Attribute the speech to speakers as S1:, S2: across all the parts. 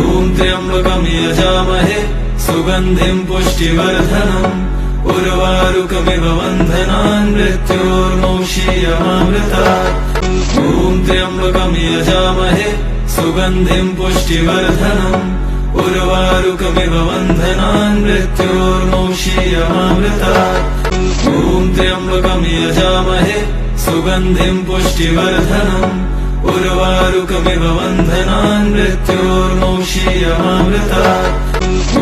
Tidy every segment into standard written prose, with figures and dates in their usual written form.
S1: ॐ त्र्यम्बकं यजामहे सुगन्धिं पुष्टिवर्धनम् उर्वारुकमिव बन्धनान् मृत्योर्मौषीयमामृतात् ॐ त्र्यम्बकं यजामहे सुगन्धिं पुष्टिवर्धनम् उर्वारुकमिव बन्धनान् मृत्योर्मौषीयमामृतात् ॐ त्र्यम्बकं यजामहे सुगन्धिं पुष्टिवर्धनम् उर्वारुकमिव बन्धनान् मृत्योर्मौषीयमामृतात्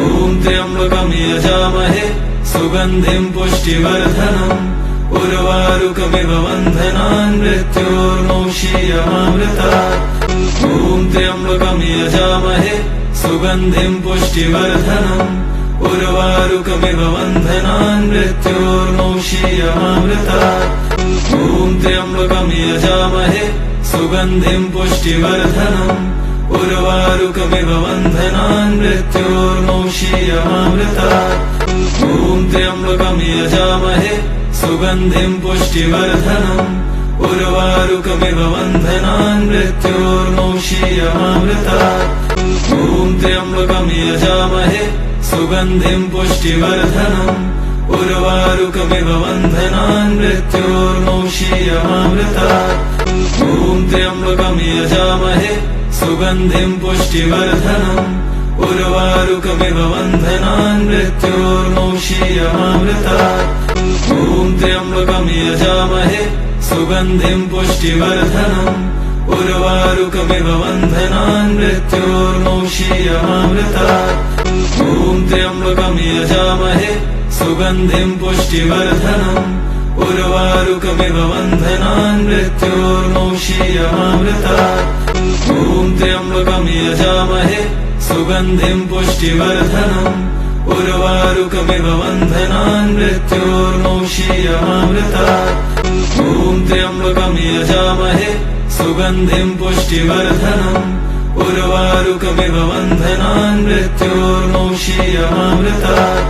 S1: ॐ त्र्यम्बकं यजामहे सुगन्धिं पुष्टिवर्धनम् उर्वारुकमिव बन्धनान् मृत्योर्मौषीयमामृतात् ॐ त्र्यम्बकं यजामहे सुगन्धिं पुष्टिवर्धनम् उर्वारुकमिव बन्धनान् मृत्योर्मौषीयमामृतात् ॐ त्र्यम्बकं यजामहे सुगन्धिं पुष्टिवर्धनम् उर्वारुकमिव बन्धनान् मृत्योर्मौषीयमामृतात् ॐ त्र्यम्बकं यजामहे सुगन्धिं पुष्टिवर्धनम् उर्वारुकमिव बन्धनान् मृत्योर्मौषीयमामृतात् ॐ त्र्यम्बकं यजामहे सुगन्धिं पुष्टिवर्धनम् उर्वारुकमिव बन्धनान् मृत्योर्मौषीयमामृतात् ॐ त्र्यम्बकं यजामहे सुगन्धिं पुष्टिवर्धनम् उर्वारुकमिव बन्धनान् मृत्योर्मौषीयमामृतात् ॐ त्र्यम्बकं यजामहे सुगन्धिं पुष्टिवर्धनम् उर्वारुकमिव बन्धनान् मृत्योर्मौषीयमामृतात् ॐ त्र्यम्बकं यजामहे सुगन्धिं पुष्टिवर्धनम् उर्वारुकमिव बन्धनान् मृत्योर्मौषीयमामृतात् ॐ त्र्यम्बकं यजामहे सुगन्धिं पुष्टिवर्धनम् उर्वारुकमिव बन्धनान् मृत्योर्मौषीयमामृतात्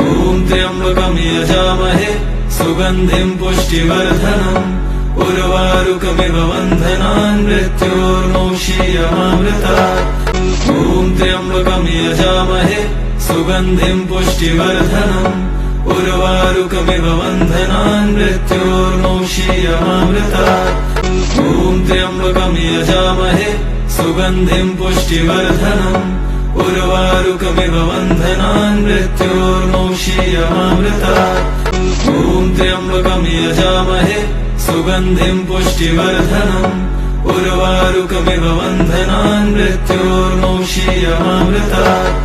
S1: ॐ त्र्यम्बकं यजामहे सुगन्धिं पुष्टिवर्धनम् उर्वारुकमिव बन्धनान् मृत्योर्मौषीयमामृतात् ॐ त्र्यम्बकं यजामहे सुगन्धिं पुष्टिवर्धनम् उर्वारुकमिव बन्धनान् मृत्योर्मौषीयमामृतात् ॐ त्र्यम्बकं यजामहे सुगन्धिं पुष्टिवर्धनम् उर्वारुकमिव बन्धनान् मृत्योर्मौषीयमामृतात् ॐ त्र्यम्बकं यजामहे सुगन्धिं पुष्टिवर्धनम् उर्वारुकमिव बन्धनान् मृत्योर्मौषीयमामृतात्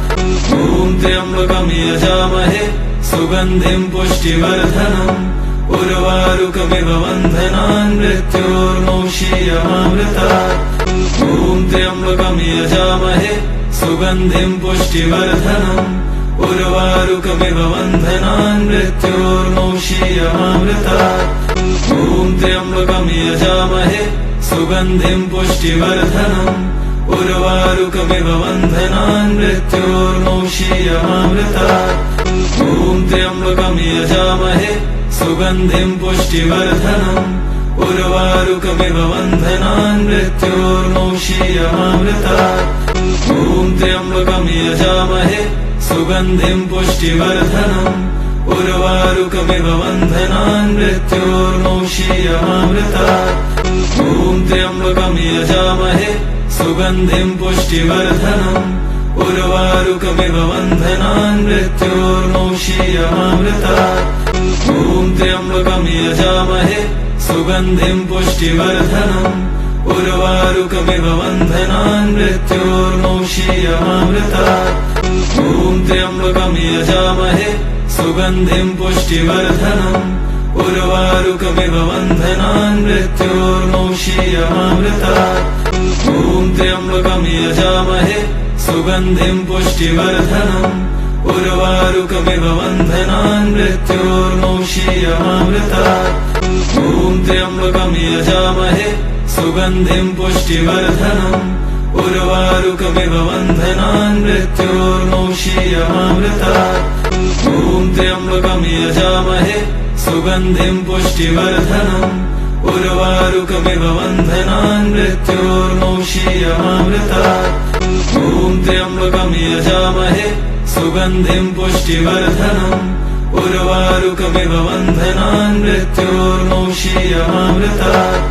S1: ॐ त्र्यम्बकं यजामहे सुगन्धिं पुष्टिवर्धनम् उर्वारुकमिव बन्धनान् मृत्योर्मौषीयमामृतात् ॐ त्र्यम्बकं यजामहे सुगन्धिं पुष्टिवर्धनम् उर्वारुकमिव बन्धनान् मृत्योर्मौषीयमामृतात् ॐ त्र्यम्बकं यजामहे सुगन्धिं पुष्टिवर्धनम् उर्वारुकमिव बन्धनान् मृत्योर्मौषीयमामृतात् ॐ त्र्यम्बकं यजामहे सुगन्धिं पुष्टिवर्धनम् उर्वारुकमिव बन्धनान् मृत्योर्मौषीयमामृतात् ॐ त्र्यम्बकं यजामहे सुगन्धिं पुष्टिवर्धनम् उर्वारुकमिव बन्धनान् मृत्योर्मौषीयमामृतात् ॐ त्र्यम्बकं यजामहे सुगन्धिं पुष्टिवर्धनम् उर्वारुकमिव बन्धनान् मृत्योर्मौषीयमामृतात् ॐ त्र्यम्बकं यजामहे सुगन्धिं पुष्टिवर्धनम् उर्वारुकमिव बन्धनान् मृत्योर्मौषीयमामृतात् ॐ त्र्यम्बकं यजामहे सुगन्धिं पुष्टिवर्धनम् उर्वारुकमिव बन्धनान् मृत्योर्मौषीयमामृतात् ॐ त्र्यम्बकं यजामहे सुगन्धिं पुष्टिवर्धनम् उर्वारुकमिव बन्धनान् मृत्योर्मौषीयमामृतात् ॐ त्र्यम्बकं यजामहे सुगन्धिं पुष्टिवर्धनम् उर्वारुकमिव बन्धनान् मृत्योर्मौषीयमामृतात् ॐ त्र्यम्बकं यजामहे सुगन्धिं पुष्टिवर्धनम् उर्वारुकमिव बन्धनान् मृत्योर्मौषीयमामृतात् ॐ त्र्यम्बकं यजामहे सुगन्धिं पुष्टिवर्धनम् उर्वारुकमिव बन्धनान् मृत्योर्मौषीयमामृतात् ॐ त्र्यम्बकं यजामहे सुगन्धिं पुष्टिवर्धनम् उर्वारुकमिव बन्धनान् मृत्योर्मौषीयमामृतात्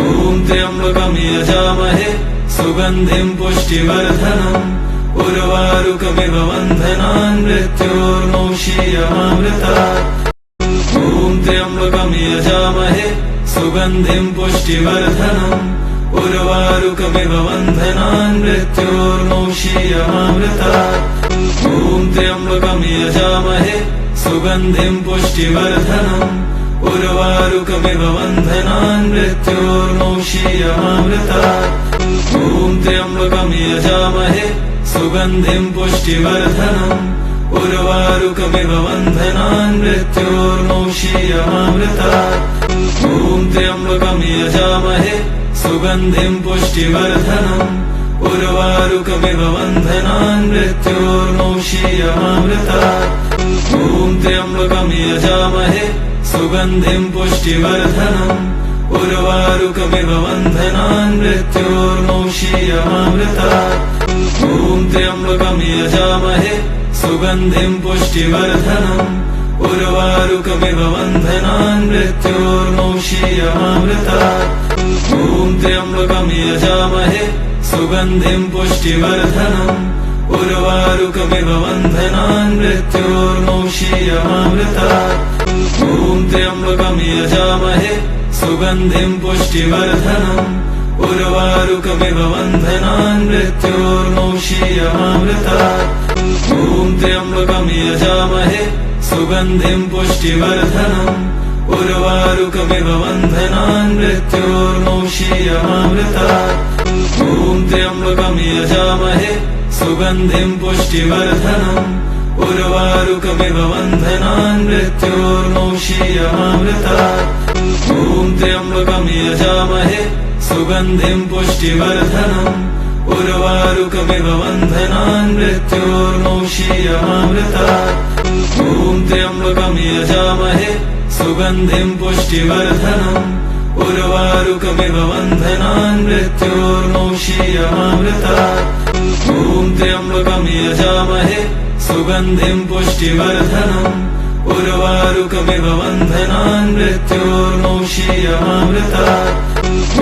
S1: ॐ त्र्यम्बकं यजामहे सुगन्धिं पुष्टिवर्धनम् उर्वारुकमिव बन्धनान् मृत्योर्मौषीयमामृतात् ॐ त्र्यम्बकं यजामहे सुगन्धिं पुष्टिवर्धनम् उर्वारुकमिव बन्धनान् मृत्योर्मौषीयमामृतात् ॐ त्र्यम्बकं यजामहे सुगन्धिं पुष्टिवर्धनम् उर्वारुकमिव बन्धनान् मृत्योर्मौषीयमामृतात् ॐ त्र्यम्बकं यजामहे सुगन्धिं पुष्टिवर्धनम् उर्वारुकमिव बन्धनान् मृत्योर्मौषीयमामृतात् ॐ त्र्यम्बकं यजामहे सुगन्धिं पुष्टिवर्धनम् उर्वारुकमिव बन्धनान् मृत्योर्मौषीयमामृतात् ॐ त्र्यम्बकं यजामहे सुगन्धिं पुष्टिवर्धनम् उर्वारुकमिव बन्धनान् मृत्योर्मौषीयमामृतात् ॐ त्र्यम्बकं यजामहे सुगन्धिं पुष्टिवर्धनम् उर्वारुकमिव बन्धनान् मृत्योर्मौषीयमामृतात् ॐ त्र्यम्बकं यजामहे सुगन्धिं पुष्टिवर्धनम् उर्वारुकमिव बन्धनान् मृत्योर्मौषीयमामृतात् ॐ त्र्यम्बकं यजामहे सुगन्धिं पुष्टिवर्धनम् उर्वारुकमिव बन्धनान् मृत्योर्मौषीयमामृतात् ॐ त्र्यम्बकं यजामहे सुगन्धिं पुष्टिवर्धनम् उर्वारुकमिव बन्धनान् मृत्योर्मौषीयमामृतात् ॐ त्र्यम्बकं यजामहे सुगन्धिं पुष्टिवर्धनम् उर्वारुकमिव बन्धनान् मृत्योर्मौषीयमामृतात् ॐ त्र्यम्बकं यजामहे सुगन्धिं पुष्टिवर्धनम् उर्वारुकमिव बन्धनान् मृत्योर्मौषीयमामृतात् ॐ त्र्यम्बकं यजामहे सुगन्धिं पुष्टिवर्धनम् उर्वारुकमिव बन्धनान् मृत्योर्मौषीयमामृतात्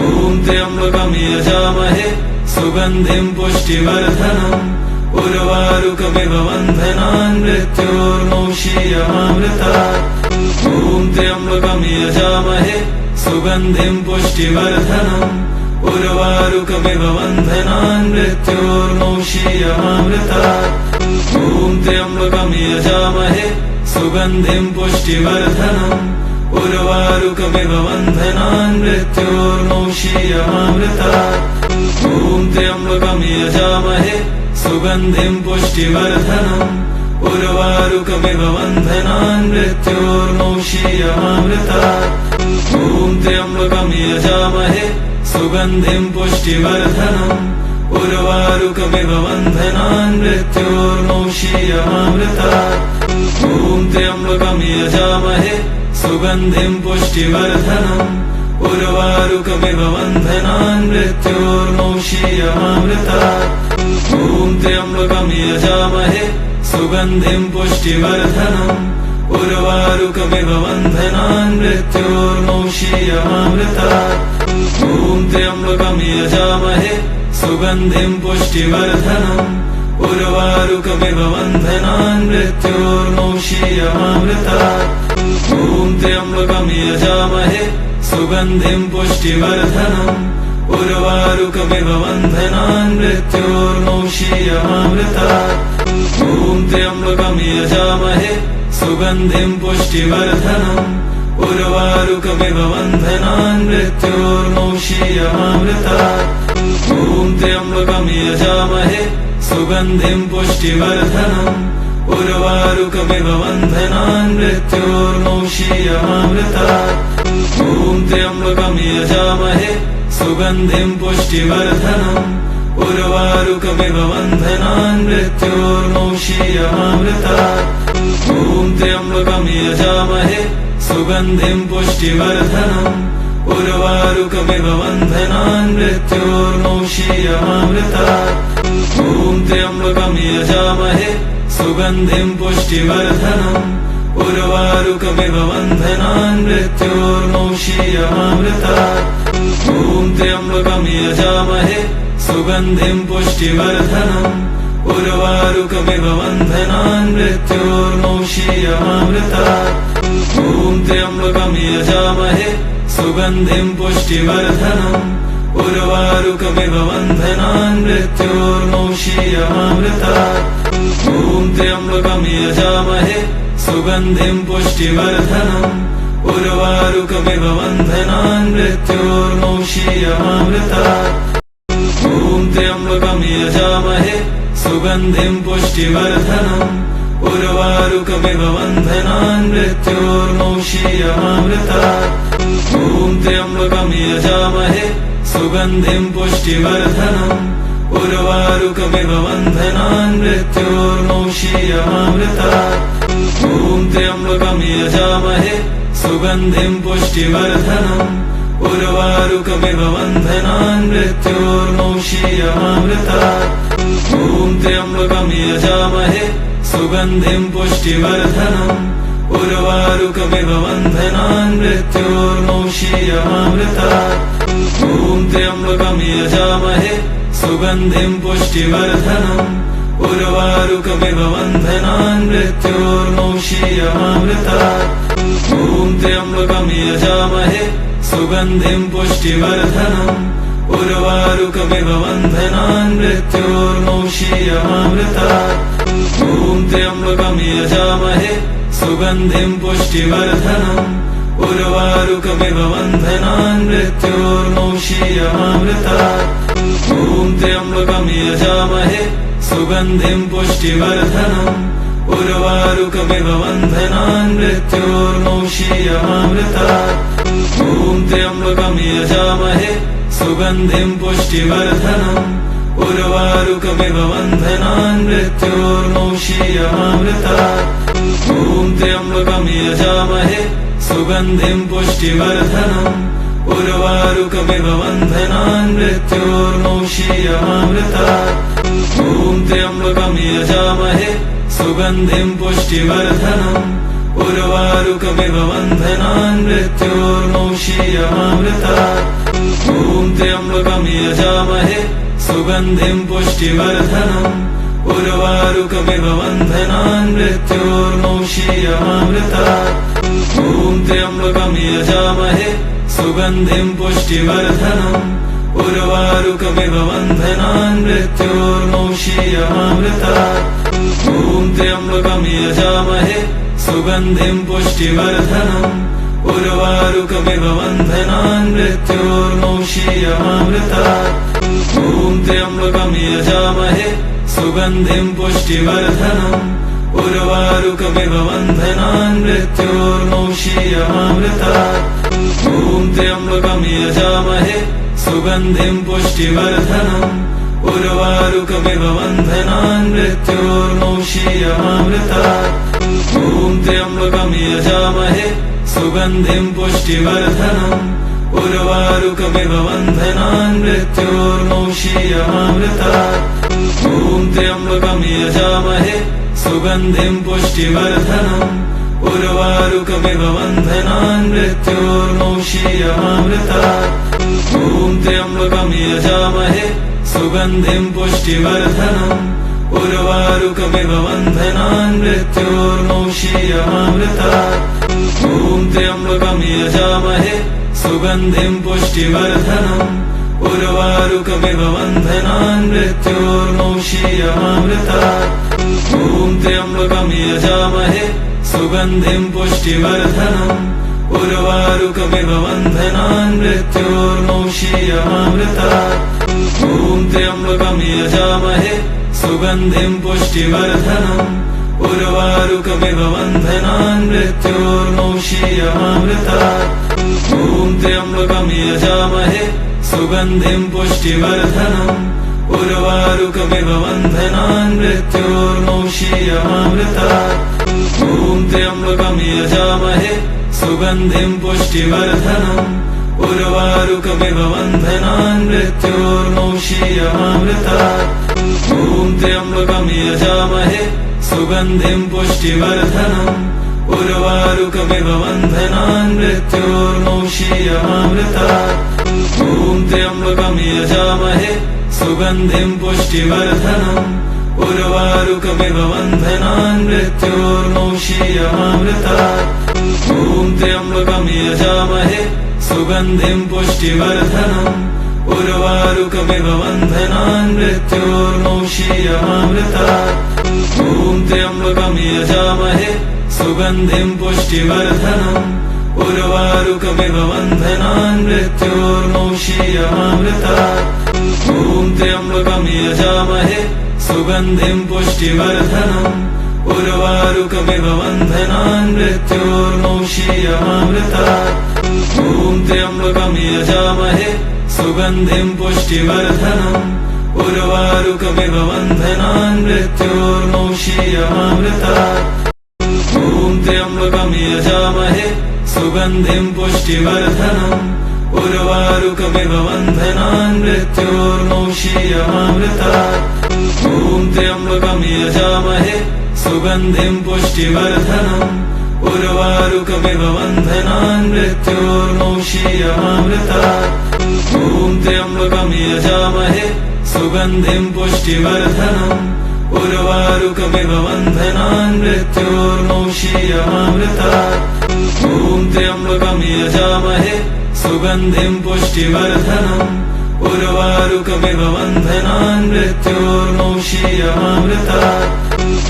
S1: ॐ त्र्यम्बकं यजामहे सुगन्धिं पुष्टिवर्धनम् उर्वारुकमिव बन्धनान् मृत्योर्मौषीयमामृतात् ॐ त्र्यम्बकं यजामहे सुगन्धिं पुष्टिवर्धनम् उर्वारुकमिव बन्धनान् मृत्योर्मौषीयमामृतात् ॐ त्र्यम्बकं यजामहे सुगन्धिं पुष्टिवर्धनम् उर्वारुकमिव बन्धनान् मृत्योर्मौषीयमामृतात् ॐ त्र्यम्बकं यजामहे सुगन्धिं पुष्टिवर्धनम् उर्वारुकमिव बन्धनान् मृत्योर्मौषीयमामृतात् ॐ त्र्यम्बकं यजामहे सुगन्धिं पुष्टिवर्धनम् उर्वारुकमिव बन्धनान् मृत्योर्मौषीयमामृतात् ॐ त्र्यम्बकं यजामहे सुगन्धिं पुष्टिवर्धनम् उर्वारुकमिव बन्धनान् मृत्योर्मौषीयमामृतात् ॐ त्र्यम्बकं यजामहे सुगन्धिं पुष्टिवर्धनम् उर्वारुकमिव बन्धनान् मृत्योर्मौषीयमामृतात् ॐ त्र्यम्बकं यजामहे सुगन्धिं पुष्टिवर्धनम् उर्वारुकमिव बन्धनान् मृत्योर्मौषीयमामृतात् ॐ त्र्यम्बकं यजामहे सुगन्धिं पुष्टिवर्धनम् उर्वारुकमिव बन्धनान् मृत्योर्मौषीयमामृतात् ॐ त्र्यम्बकं यजामहे सुगन्धिं पुष्टिवर्धनम् उर्वारुकमिव बन्धनान् मृत्योर्मौषीयमामृतात् ॐ त्र्यम्बकं यजामहे सुगन्धिं पुष्टिवर्धनम् उर्वारुकमिव बन्धनान् मृत्योर्मौषीयमामृतात् ॐ त्र्यम्बकं यजामहे सुगन्धिं पुष्टिवर्धनम् उर्वारुकमिव बन्धनान् मृत्योर्मौषीयमामृतात् ॐ त्र्यम्बकं यजामहे सुगन्धिं पुष्टिवर्धनम् उर्वारुकमिव बन्धनान् मृत्योर्मौषीयमामृतात् ॐ त्र्यम्बकं यजामहे सुगन्धिं पुष्टिवर्धनम् उर्वारुकमिव बन्धनान् मृत्योर्मौषीयमामृतात् ॐ त्र्यम्बकं यजामहे सुगन्धिं पुष्टिवर्धनम् उर्वारुकमिव बन्धनान् मृत्योर्मौषीयमामृतात् ॐ त्र्यम्बकं यजामहे सुगन्धिं पुष्टिवर्धनम् उर्वारुकमिव बन्धनान् मृत्योर्मौषीयमामृतात् ॐ त्र्यम्बकं यजामहे सुगन्धिं पुष्टिवर्धनम् उर्वारुकमिव बन्धनान् मृत्योर्मौषीयमामृतात् ॐ त्र्यम्बकं यजामहे सुगन्धिं पुष्टिवर्धनम् उर्वारुकमिव बन्धनान् मृत्योर्मौषीयमामृतात् ॐ त्र्यम्बकं यजामहे सुगन्धिं पुष्टिवर्धनम् उर्वारुकमिव बन्धनान् मृत्योर्मौषीयमामृतात् ॐ त्र्यम्बकं यजामहे सुगन्धिं पुष्टिवर्धनम् उर्वारुकमिव बन्धनान् मृत्योर्मौषीयमामृतात् ॐ त्र्यम्बकं यजामहे सुगन्धिं पुष्टिवर्धनम् उर्वारुकमिव बन्धनान् मृत्योर्मौषीयमामृतात् ॐ त्र्यम्बकं यजामहे सुगन्धिं पुष्टिवर्धनम् उर्वारुकमिव बन्धनान् मृत्योर्मौषीयमामृतात् ॐ त्र्यम्बकं यजामहे सुगन्धिं पुष्टिवर्धनम् उर्वारुकमिव बन्धनान् मृत्योर्मौषीयमामृतात् ॐ त्र्यम्बकं यजामहे सुगन्धिं पुष्टिवर्धनम् उर्वारुकमिव बन्धनान् मृत्योर्मौषीयमामृतात् ॐ त्र्यम्बकं यजामहे सुगन्धिं पुष्टिवर्धनम् उर्वारुकमिव बन्धनान् मृत्योर्मौषीयमामृतात् ॐ त्र्यम्बकं यजामहे सुगन्धिं पुष्टिवर्धनम् उर्वारुकमिव बन्धनान् मृत्योर्मौषीयमामृतात् ॐ त्र्यम्बकं यजामहे सुगन्धिं पुष्टिवर्धनम् उर्वारुकमिव बन्धनान् मृत्योर्मौषीयमामृतात् ॐ त्र्यम्बकं यजामहे सुगन्धिं पुष्टिवर्धनम् उर्वारुकमिव बन्धनान् मृत्योर्मौषीयमामृतात् ॐ त्र्यम्बकं यजामहे सुगन्धिं पुष्टिवर्धनम् उर्वारुकमिव बन्धनान् मृत्योर्मौषीयमामृतात् ॐ त्र्यम्बकं यजामहे सुगन्धिं पुष्टिवर्धनम् उर्वारुकमिव बन्धनान् मृत्योर्मौषीयमामृतात् ॐ त्र्यम्बकं यजामहे सुगन्धिं पुष्टिवर्धनम् उर्वारुकमिव बन्धनान् मृत्योर्मौषीयमामृतात् ॐ त्र्यम्बकं यजामहे सुगन्धिं पुष्टिवर्धनम् उर्वारुकमिव बन्धनान् मृत्योर्मौषीयमामृतात् ॐ त्र्यम्बकं यजामहे सुगन्धिं पुष्टिवर्धनम् उर्वारुकमिव बन्धनान् मृत्योर्मौषीयमामृतात् ॐ त्र्यम्बकं यजामहे सुगन्धिं पुष्टिवर्धनम् उर्वारुकमिव बन्धनान् मृत्योर्मौषीयमामृतात् ॐ त्र्यम्बकं यजामहे सुगन्धिं पुष्टिवर्धनम् उर्वारुकमिव बन्धनान् मृत्योर्मौषीयमामृतात् ॐ त्र्यम्बकं यजामहे सुगन्धिं पुष्टिवर्धनम् उर्वारुकमिव बन्धनान् मृत्योर्मौषीयमामृतात् ॐ त्र्यम्बकं यजामहे सुगन्धिं पुष्टिवर्धनम् उर्वारुकमिव बन्धनान् मृत्योर्मौषीयमामृतात् ॐ त्र्यम्बकं यजामहे सुगन्धिं पुष्टिवर्धनम् उर्वारुकमिव बन्धनान् मृत्योर्मौषीयमामृतात् ॐ त्र्यम्बकं यजामहे सुगन्धिं पुष्टिवर्धनम् उर्वारुकमिव बन्धनान् मृत्योर्मौषीयमामृतात् ॐ त्र्यम्बकं यजामहे सुगन्धिं पुष्टिवर्धनम् उर्वारुकमिव बन्धनान् मृत्योर्मौषीयमामृतात् ॐ त्र्यम्बकं यजामहे सुगन्धिं पुष्टिवर्धनम् उर्वारुकमिव बन्धनान् मृत्योर्मौषीयमामृतात् ॐ त्र्यम्बकं यजामहे सुगन्धिं पुष्टिवर्धनम् उर्वारुकमिव बन्धनान् मृत्योर्मौषीयमामृतात् ॐ ॐ त्र्यम्बकं यजामहे सुगन्धिं पुष्टिवर्धनम् उर्वारुकमिव बन्धनान् मृत्योर्मौषीयमामृतात् ॐ त्र्यम्बकं यजामहे सुगन्धिं पुष्टिवर्धनम् उर्वारुकमिव बन्धनान् मृत्योर्मौषीयमामृतात् ॐ त्र्यम्बकं यजामहे सुगन्धिं पुष्टिवर्धनम् उर्वारुकमिव बन्धनान् मृत्योर्मौषीयमामृतात् ॐ त्र्यम्बकं यजामहे सुगन्धिं पुष्टिवर्धनम् उर्वारुकमिव बन्धनान् मृत्योर्मौषीयमामृतात् ॐ त्र्यम्बकं यजामहे सुगन्धिं पुष्टिवर्धनम् उर्वारुकमिव बन्धनान् मृत्योर्मौषीयमामृतात् ॐ त्र्यम्बकं यजामहे सुगन्धिं पुष्टिवर्धनम् उर्वारुकमिव बन्धनान् मृत्योर्मौषीयमामृतात् ॐ त्र्यम्बकं यजामहे सुगन्धिं पुष्टिवर्धनम् उर्वारुकमिव बन्धनान् मृत्योर्मौषीयमामृतात् ॐ त्र्यम्बकं यजामहे सुगन्धिं पुष्टिवर्धनम् उर्वारुकमिव बन्धनान् मृत्योर्मौषीयमामृतात् ॐ त्र्यम्बकं यजामहे सुगन्धिं पुष्टिवर्धनम् उर्वारुकमिव बन्धनान् मृत्योर्मौषीयमामृतात्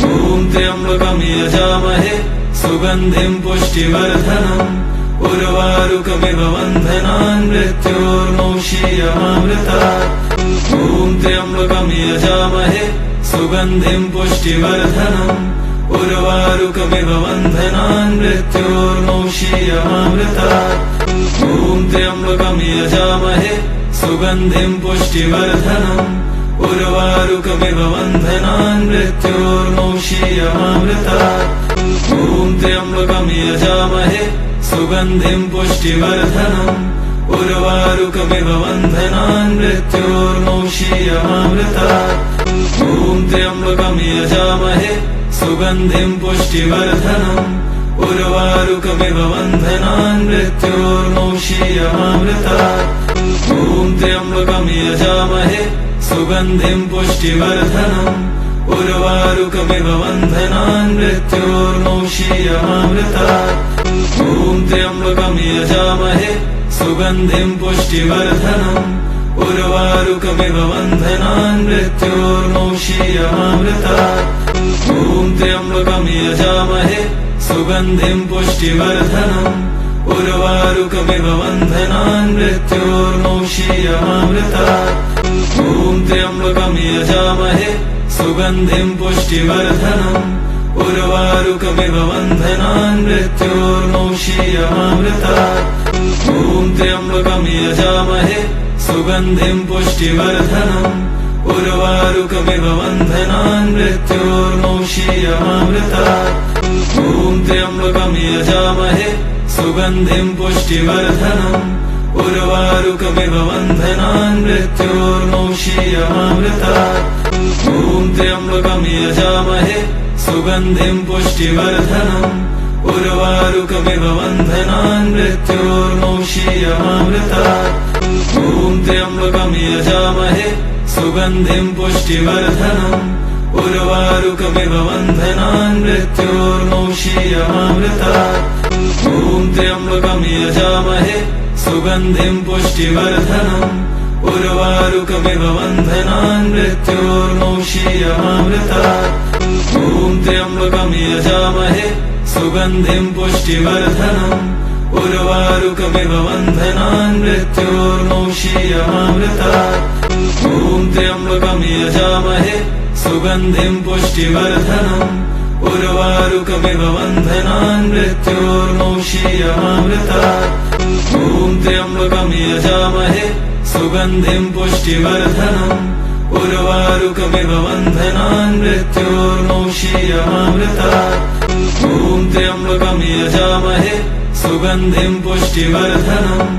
S1: ॐ त्र्यम्बकं यजामहे सुगन्धिं पुष्टिवर्धनम् उर्वारुकमिव बन्धनान् मृत्योर्मौषीयमामृतात् ॐ त्र्यम्बकं यजामहे सुगन्धिं पुष्टिवर्धनम् उर्वारुकमिव बन्धनान् मृत्योर्मौषीयमामृतात् ॐ त्र्यम्बकं यजामहे सुगन्धिं पुष्टिवर्धनम् उर्वारुकमिव बन्धनान् मृत्योर्मौषीयमामृतात् ॐ त्र्यम्बकं यजामहे सुगन्धिं पुष्टिवर्धनम् उर्वारुकमिव बन्धनान् मृत्योर्मौषीयमामृतात् ॐ त्र्यम्बकं यजामहे सुगन्धिं पुष्टिवर्धनम् उर्वारुकमिव बन्धनान् मृत्योर्मौषीयमामृतात् ॐ त्र्यम्बकं यजामहे सुगन्धिं पुष्टिवर्धनम् उर्वारुकमिव बन्धनान् मृत्योर्मौषीयमामृतात् ॐ त्र्यम्बकं यजामहे सुगन्धिं पुष्टिवर्धनम् उर्वारुकमिव बन्धनान् मृत्योर्मौषीयमामृतात् ॐ त्र्यम्बकं यजामहे सुगन्धिं पुष्टिवर्धनम् उर्वारुकमिव बन्धनान् मृत्योर्मौषीयमामृतात् ॐ त्र्यम्बकं यजामहे सुगन्धिं पुष्टिवर्धनम् उर्वारुकमिव बन्धनान् मृत्योर्मौषीयमामृतात् ॐ त्र्यम्बकं यजामहे सुगन्धिं पुष्टिवर्धनम् उर्वारुकमिव बन्धनान् मृत्योर्मौषीयमामृतात् ॐ त्र्यम्बकं यजामहे सुगन्धिं पुष्टिवर्धनम् उर्वारुकमिव बन्धनान् मृत्योर्मौषीयमामृतात् ॐ त्र्यम्बकं यजामहे सुगन्धिं पुष्टिवर्धनम् उर्वारुकमिव बन्धनान् मृत्योर्मौषीयमामृतात् ॐ त्र्यम्बकं यजामहे सुगन्धिं पुष्टिवर्धनम् उर्वारुकमिव बन्धनान् मृत्योर्मौषीयमामृतात् ॐ त्र्यम्बकं यजामहे सुगन्धिं पुष्टिवर्धनम् उर्वारुकमिव बन्धनान् मृत्योर्मौषीयमामृतात् ॐ त्र्यम्बकं यजामहे सुगन्धिं पुष्टिवर्धनम् उर्वारुकमिव बन्धनान् मृत्योर्मौषीयमामृतात् ॐ त्र्यम्बकं यजामहे सुगन्धिं पुष्टिवर्धनम् उर्वारुकमिव बन्धनान् मृत्योर्मौषीयमामृतात् ॐ त्र्यम्बकं यजामहे सुगन्धिं पुष्टिवर्धनम् उर्वारुकमिव बन्धनान् मृत्योर्मौषीयमामृतात् ॐ त्र्यम्बकं यजामहे सुगन्धिं पुष्टिवर्धनम् उर्वारुकमिव बन्धनान् मृत्योर्मौषीयमामृतात् ॐ त्र्यम्बकं यजामहे सुगन्धिं पुष्टिवर्धनम्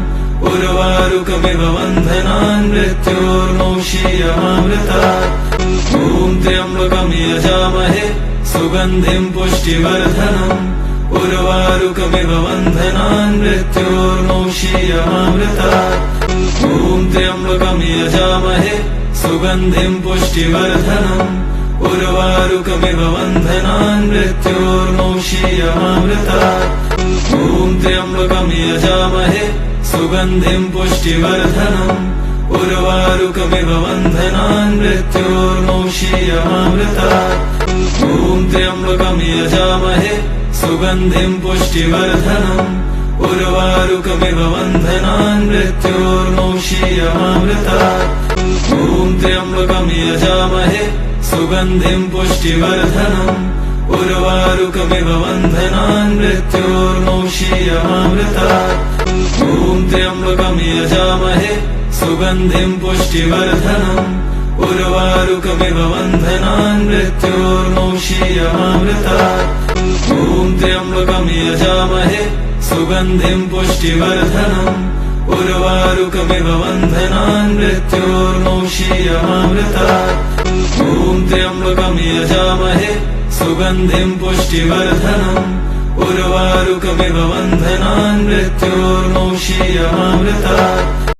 S1: उर्वारुकमिव बन्धनान् मृत्योर्मौषीयमामृतात् ॐ त्र्यम्बकं यजामहे सुगन्धिं पुष्टिवर्धनम् उर्वारुकमिव बन्धनान् मृत्योर्मौषीयमामृतात् ॐ त्र्यम्बकं यजामहे सुगन्धिं पुष्टिवर्धनम् उर्वारुकमिव बन्धनान् मृत्योर्मौषीयमामृतात् ॐ त्र्यम्बकं यजामहे सुगन्धिं पुष्टिवर्धनम् उर्वारुकमिव बन्धनान् मृत्योर्मौषीयमामृतात् ॐ त्र्यम्बकं यजामहे सुगन्धिं पुष्टिवर्धनम् उर्वारुकमिव बन्धनान् मृत्योर्मौषीयमामृतात् ॐ त्र्यम्बकं यजामहे सुगन्धिं पुष्टिवर्धनम् उर्वारुकमिव बन्धनान् मृत्योर्मौषीयमामृतात् ॐ त्र्यम्बकं यजामहे सुगन्धिं पुष्टिवर्धनम् उर्वारुकमिव बन्धनान् मृत्योर्मौषीयमामृतात् ॐ त्र्यम्बकं यजामहे सुगन्धिं पुष्टिवर्धनम् उर्वारुकमिव बन्धनान् मृत्योर्मौषीयमामृतात् ॐ त्र्यम्बकं यजामहे सुगन्धिं पुष्टिवर्धनम् उर्वारुकमिव बन्धनान् मृत्योर्मौषीयमामृतात्